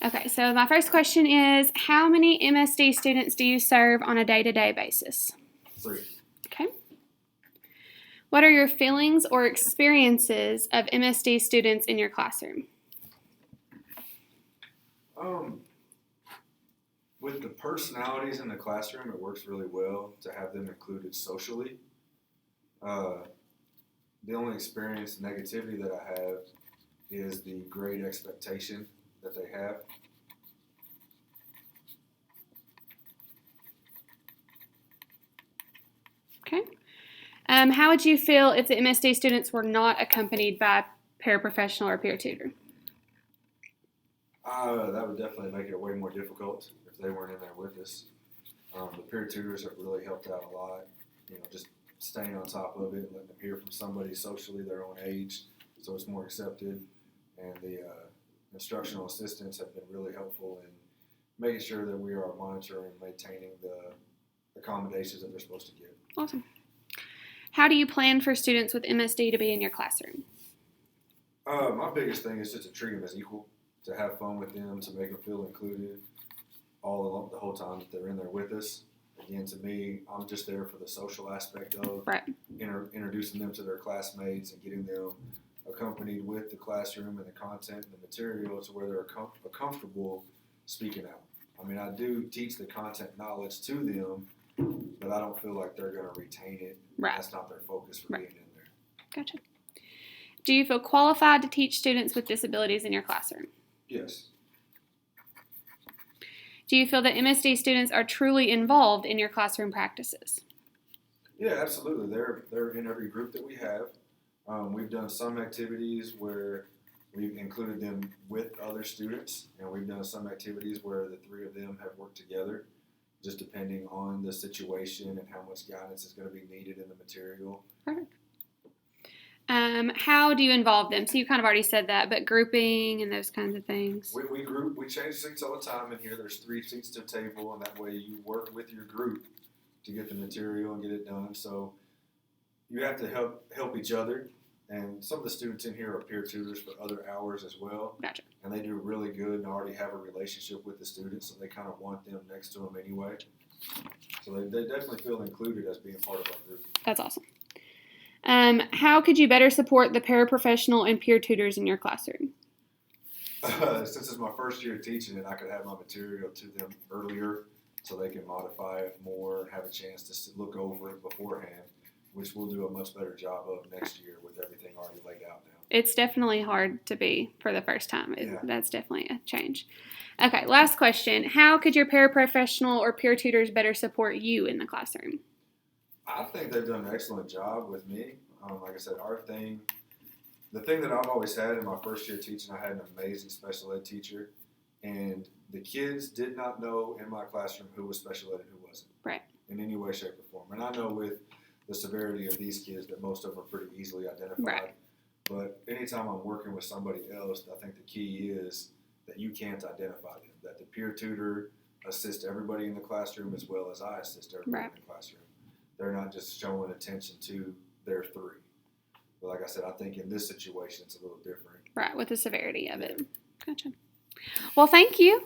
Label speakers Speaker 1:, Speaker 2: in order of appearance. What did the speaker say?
Speaker 1: Okay, so my first question is, how many MSD students do you serve on a day-to-day basis?
Speaker 2: 3.
Speaker 1: Okay. What are your feelings or experiences of MSD students in your classroom?
Speaker 2: With the personalities in the classroom, it works really well to have them included socially. The only experience negativity that I have is the grade expectation that they have.
Speaker 1: Okay. How would you feel if the MSD students were not accompanied by a paraprofessional or peer tutor?
Speaker 2: That would definitely make it way more difficult if they weren't in there with us. The peer tutors have really helped out a lot. Just staying on top of it, letting them hear from somebody socially their own age, so it's more accepted. And the instructional assistants have been really helpful in making sure that we are monitoring and maintaining the accommodations that they're supposed to get.
Speaker 1: Awesome. How do you plan for students with MSD to be in your classroom?
Speaker 2: My biggest thing is just to treat them as equal, to have fun with them, to make them feel included all along the whole time that they're in there with us. Again, to me, I'm just there for the social aspect of introducing them to their classmates and getting them accompanied with the classroom and the content and the material to where they're comfortable speaking out. I mean, I do teach the content knowledge to them, but I don't feel like they're going to retain it.
Speaker 1: Right.
Speaker 2: That's not their focus for being in there.
Speaker 1: Gotcha. Do you feel qualified to teach students with disabilities in your classroom?
Speaker 2: Yes.
Speaker 1: Do you feel that MSD students are truly involved in your classroom practices?
Speaker 2: Yeah, absolutely. They're in every group that we have. We've done some activities where we've included them with other students, and we've done some activities where the 3 of them have worked together, just depending on the situation and how much guidance is going to be needed in the material.
Speaker 1: Perfect. How do you involve them? So you kind of already said that, but grouping and those kinds of things.
Speaker 2: We change seats all the time in here. There's 3 seats to a table, and that way you work with your group to get the material and get it done. So you have to help each other. And some of the students in here are peer tutors for other hours as well.
Speaker 1: Gotcha.
Speaker 2: And they do really good and already have a relationship with the students, so they kind of want them next to them anyway. So they definitely feel included as being part of our group.
Speaker 1: That's awesome. How could you better support the paraprofessional and peer tutors in your classroom?
Speaker 2: Since it's my first year teaching it, I could have my material to them earlier so they can modify it more and have a chance to look over it beforehand, which we'll do a much better job of next year with everything already laid out now.
Speaker 1: It's definitely hard to be for the first time.
Speaker 2: Yeah.
Speaker 1: That's definitely a change. Okay, last question. How could your paraprofessional or peer tutors better support you in the classroom?
Speaker 2: I think they've done an excellent job with me. Like I said, the thing that I've always had in my first year teaching, I had an amazing special ed teacher, and the kids did not know in my classroom who was special ed and who wasn't.
Speaker 1: Right.
Speaker 2: In any way, shape, or form. And I know with the severity of these kids that most of them are pretty easily identified.
Speaker 1: Right.
Speaker 2: But anytime I'm working with somebody else, I think the key is that you can't identify them, that the peer tutor assists everybody in the classroom as well as I assist everybody in the classroom. They're not just showing attention to their 3. But like I said, I think in this situation it's a little different.
Speaker 1: Right, with the severity of it. Gotcha. Well, thank you.